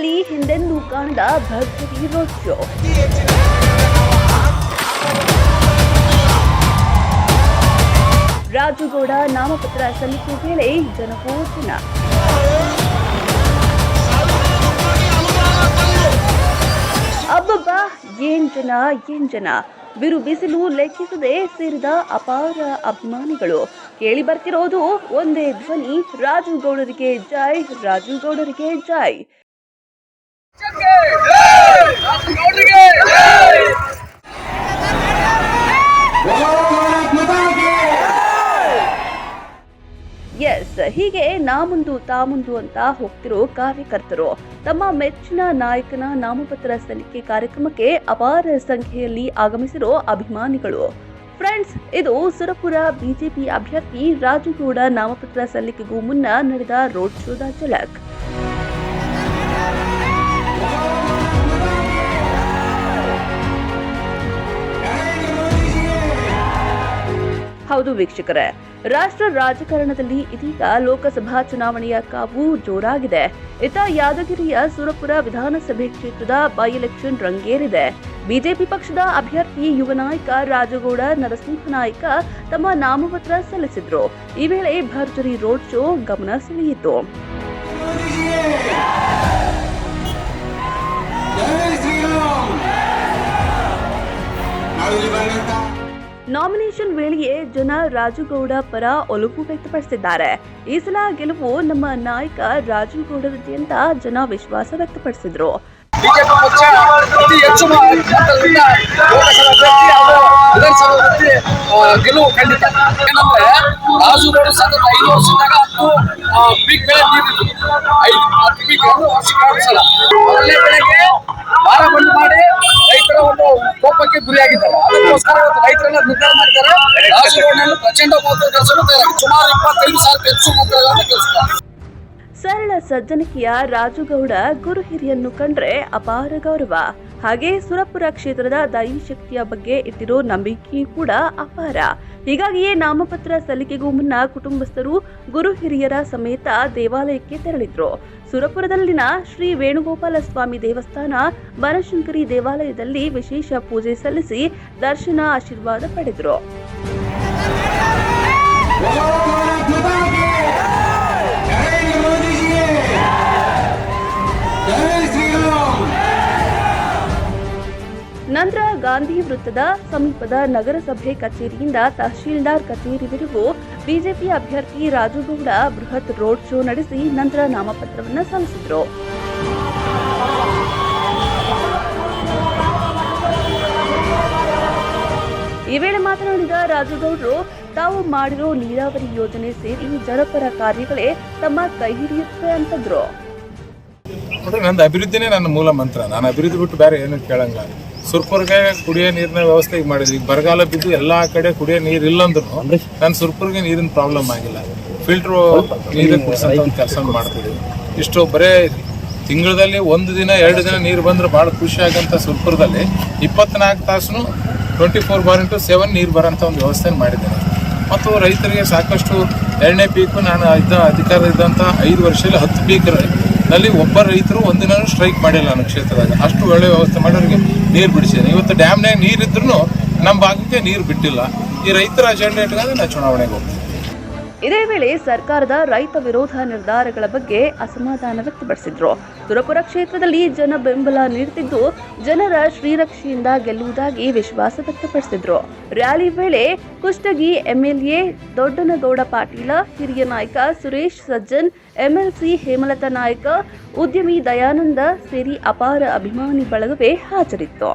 ಸುರಪುರದಲ್ಲಿ ಹಿಂದೆಂದೂ ಕಾಣದ ಭರ್ಜರಿ ರೋಡ್ ಶೋ. ರಾಜುಗೌಡ ನಾಮಪತ್ರ ಸಲ್ಲಿಕೆ ವೇಳೆ ಜನಪೋಚನ. ಅಬ್ಬಬ್ಬಾ, ಏನ್ ಜನ ಬಿರು ಬಿಸಿಲು ಲೆಕ್ಕಿಸದೆ ಸೇರಿದ ಅಪಾರ ಅಭಿಮಾನಿಗಳು. ಕೇಳಿ ಬರ್ತಿರೋದು ಒಂದೇ ಧ್ವನಿ, ರಾಜುಗೌಡರಿಗೆ ಜೈ, ರಾಜುಗೌಡರಿಗೆ ಜೈ. ಎಸ್, ಹೀಗೆ ನಾಮುಂದು ತಾಮುಂದು ಅಂತ ಹೋಗ್ತಿರೋ ಕಾರ್ಯಕರ್ತರು ತಮ್ಮ ಮೆಚ್ಚಿನ ನಾಯಕನ ನಾಮಪತ್ರ ಸಲ್ಲಿಕೆ ಕಾರ್ಯಕ್ರಮಕ್ಕೆ ಅಪಾರ ಸಂಖ್ಯೆಯಲ್ಲಿ ಆಗಮಿಸಿರೋ ಅಭಿಮಾನಿಗಳು. ಫ್ರೆಂಡ್ಸ್, ಇದು ಸುರಪುರ ಬಿಜೆಪಿ ಅಭ್ಯರ್ಥಿ ರಾಜುಗೌಡ ನಾಮಪತ್ರ ಸಲ್ಲಿಕೆಗೂ ಮುನ್ನ ನಡೆದ ರೋಡ್ ಶೋದ ಝಲಕ್. ಹೌದು ವೀಕ್ಷಕರೇ, ರಾಷ್ಟ್ರ ರಾಜಕಾರಣದಲ್ಲಿ ಇದೀಗ ಲೋಕಸಭಾ ಚುನಾವಣೆಯ ಕಾವು ಜೋರಾಗಿದೆ. ಇತ್ತ ಯಾದಗಿರಿಯ ಸುರಪುರ ವಿಧಾನಸಭೆ ಕ್ಷೇತ್ರದ ಬೈ ಎಲೆಕ್ಷನ್ ರಂಗೇರಿದೆ. ಬಿಜೆಪಿ ಪಕ್ಷದ ಅಭ್ಯರ್ಥಿ ಯುವ ನಾಯಕ ರಾಜಗೌಡ ನರಸಿಂಹನಾಯ್ಕ ತಮ್ಮ ನಾಮಪತ್ರ ಸಲ್ಲಿಸಿದ್ರು. ಈ ವೇಳೆ ಭರ್ಜರಿ ರೋಡ್ ಶೋ ಗಮನ ಸೆಳೆಯಿತು. ನಾಮಿನೇಷನ್ ವೇಳೆಯೇ ಜನ ರಾಜುಗೌಡ ಪರ ಒಲವು ವ್ಯಕ್ತಪಡಿಸಿದ್ದಾರೆ. ಈ ಸಲ ಗೆಲುವು ನಮ್ಮ ನಾಯಕ ರಾಜುಗೌಡರದ್ದು ಅಂತ ಜನ ವಿಶ್ವಾಸ ವ್ಯಕ್ತಪಡಿಸಿದ್ರು. ಬಿಜೆಪಿ ಪಕ್ಷ ಅತಿ ಹೆಚ್ಚು ಗೆಲುವು ಖಂಡಿತ. ಏನಂದ್ರೆ ರಾಜುಗೌಡ ಸತತ 5 ವರ್ಷದಾಗ 10 ಪೀಕ್ ಬೆಳೆ ನೀಡಿದ್ರು. 10 ಪೀಕ್ ವರ್ಷಕ್ಕೆ ಸಲ ಮೊದಲನೇ ಬೆಳೆಗೆ ಭಾರ ಬಂದು ಮಾಡಿ ರೈತರ ಒಂದು ಕೋಪಕ್ಕೆ ಗುರಿಯಾಗಿದ್ದಾರೆ. ಅದಕ್ಕೋಸ್ಕರ ರೈತರೆಲ್ಲ ನಿರ್ಧಾರ ಮಾಡಿದ್ದಾರೆ, ರಾಜುಗೌಡನನ್ನು ಪ್ರಚಂಡ ಮತದ ಗೆಲ್ಲಿಸಲು ತಯಾರಾಗಿ ಸುಮಾರು 25,000 ಹೆಚ್ಚು ಮತಗಳನ್ನು ಗೆಲ್ಲಿಸಿದ್ದಾರೆ. ಸರಳ ಸಜ್ಜನಿಕೆಯ ರಾಜುಗೌಡ ಗುರು ಹಿರಿಯನ್ನು ಕಂಡ್ರೆ ಅಪಾರ ಗೌರವ. ಹಾಗೆ ಸುರಪುರ ಕ್ಷೇತ್ರದ ದೈವಿ ಶಕ್ತಿಯ ಬಗ್ಗೆ ಇಟ್ಟಿರೋ ನಂಬಿಕೆ ಕೂಡ ಅಪಾರ. ಹೀಗಾಗಿಯೇ ನಾಮಪತ್ರ ಸಲ್ಲಿಕೆಗೂ ಮುನ್ನ ಕುಟುಂಬಸ್ಥರು ಗುರು ಹಿರಿಯರ ಸಮೇತ ದೇವಾಲಯಕ್ಕೆ ತೆರಳಿದ್ರು. ಸುರಪುರದಲ್ಲಿನ ಶ್ರೀ ವೇಣುಗೋಪಾಲ ಸ್ವಾಮಿ ದೇವಸ್ಥಾನ, ಬನಶಂಕರಿ ದೇವಾಲಯದಲ್ಲಿ ವಿಶೇಷ ಪೂಜೆ ಸಲ್ಲಿಸಿ ದರ್ಶನ ಆಶೀರ್ವಾದ ಪಡೆದರು. ನಂತರ ಗಾಂಧಿ ವೃತ್ತದ ಸಮೀಪದ ನಗರಸಭೆ ಕಚೇರಿಯಿಂದ ತಹಶೀಲ್ದಾರ್ ಕಚೇರಿವರೆಗೂ ಬಿಜೆಪಿ ಅಭ್ಯರ್ಥಿ ರಾಜುಗೌಡ ಬೃಹತ್ ರೋಡ್ ಶೋ ನಡೆಸಿ ನಂತರ ನಾಮಪತ್ರವನ್ನು ಸಲ್ಲಿಸಿದರು. ಈ ವೇಳೆ ಮಾತನಾಡಿದ ರಾಜುಗೌಡರು, ತಾವು ಮಾಡಿರೋ ನೀರಾವರಿ ಯೋಜನೆ ಸೇರಿ ಜನಪರ ಕಾರ್ಯಗಳೇ ತಮ್ಮ ಕೈ ಹಿಡಿಯುತ್ತೆ ಅಂತಂದ್ರು. ನಂದು ಅಭಿವೃದ್ಧಿನೇ ನನ್ನ ಮೂಲ ಮಂತ್ರ. ನಾನು ಅಭಿವೃದ್ಧಿ ಬಿಟ್ಟು ಬೇರೆ ಏನು ಕೇಳಂಗಿಲ್ಲ. ಸುರ್ಪುರ್ಗೆ ಕುಡಿಯೋ ನೀರಿನ ವ್ಯವಸ್ಥೆ ಈಗ ಮಾಡಿದ್ವಿ. ಈಗ ಬರಗಾಲ ಬಿದ್ದು ಎಲ್ಲಾ ಕಡೆ ಕುಡಿಯೋ ನೀರು ಇಲ್ಲಂದ್ರು ನಾನು ಸುರ್ಪುರ್ಗೆ ನೀರಿನ ಪ್ರಾಬ್ಲಮ್ ಆಗಿಲ್ಲ. ಫಿಲ್ಟರ್ ನೀರು ಕುಡಿಸೋಂಥ ಒಂದು ಕೆಲಸ ಮಾಡ್ತೀವಿ. ಇಷ್ಟು ಬರೇ ತಿಂಗಳಲ್ಲಿ 1 ದಿನ 2 ದಿನ ನೀರು ಬಂದ್ರೆ ಭಾಳ ಖುಷಿ ಆಗಂತ ಸುರ್ಪುರದಲ್ಲಿ 24 ತಾಸು 24/7 ನೀರು ಬರೋಂಥ ಒಂದು ವ್ಯವಸ್ಥೆ ಮಾಡಿದ್ದೇನೆ. ಮತ್ತು ರೈತರಿಗೆ ಸಾಕಷ್ಟು 2ನೇ ಪೀಕು ನಾನು ಅಧಿಕಾರ ಇದ್ದಂಥ 5 ವರ್ಷದಲ್ಲಿ 10 ಪೀಕ್ ನಲ್ಲಿ ಒಬ್ಬ ರೈತರು ಒಂದಿನ ಸ್ಟ್ರೈಕ್ ಮಾಡಿಲ್ಲ ನನ್ನ ಕ್ಷೇತ್ರದಾಗ. ಅಷ್ಟು ಒಳ್ಳೆ ವ್ಯವಸ್ಥೆ ಮಾಡಿ ಅವರಿಗೆ ನೀರು ಬಿಡಿಸಿದೆ. ಇವತ್ತು ಡ್ಯಾಮ್ನಾಗ ನೀರಿದ್ರು ನಮ್ಮ ಭಾಗಕ್ಕೆ ನೀರು ಬಿಟ್ಟಿಲ್ಲ. ಈ ರೈತರ ಅಜೆಂಡಾ ಇಟ್ಕೊಂಡು ನಾನು ಚುನಾವಣೆಗೆ ಹೋಗ್ತೀನಿ. ಇದೇ ವೇಳೆ ಸರ್ಕಾರದ ರೈತ ವಿರೋಧ ನಿರ್ಧಾರಗಳ ಬಗ್ಗೆ ಅಸಮಾಧಾನ ವ್ಯಕ್ತಪಡಿಸಿದ್ರು. ಸುರಪುರ ಕ್ಷೇತ್ರದಲ್ಲಿ ಜನ ಬೆಂಬಲ ನೀಡುತ್ತಿದ್ದು ಜನರ ಶ್ರೀರಕ್ಷೆಯಿಂದ ಗೆಲ್ಲುವುದಾಗಿ ವಿಶ್ವಾಸ ವ್ಯಕ್ತಪಡಿಸಿದ್ರು. ರ್ಯಾಲಿ ವೇಳೆ ಕುಷ್ಟಗಿ ಎಂಎಲ್ಎ ದೊಡ್ಡನಗೌಡ ಪಾಟೀಲ, ಹಿರಿಯ ನಾಯಕ ಸುರೇಶ್ ಸಜ್ಜನ್, ಎಂಎಲ್ಸಿ ಹೇಮಲತಾ ನಾಯಕ, ಉದ್ಯಮಿ ದಯಾನಂದ ಸೇರಿ ಅಪಾರ ಅಭಿಮಾನಿ ಬಳಗವೇ ಹಾಜರಿತ್ತು.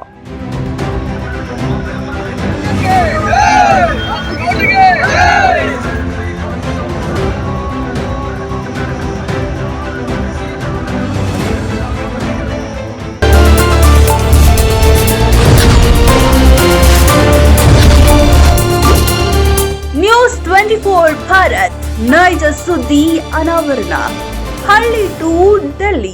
ನ್ಯೂಸ್ 24 ಭಾರತ್, ನೈಜ ಸುದ್ದಿ ಅನಾವರಣ. ಹಳ್ಳಿ ಟು ಡೆಲ್ಲಿ.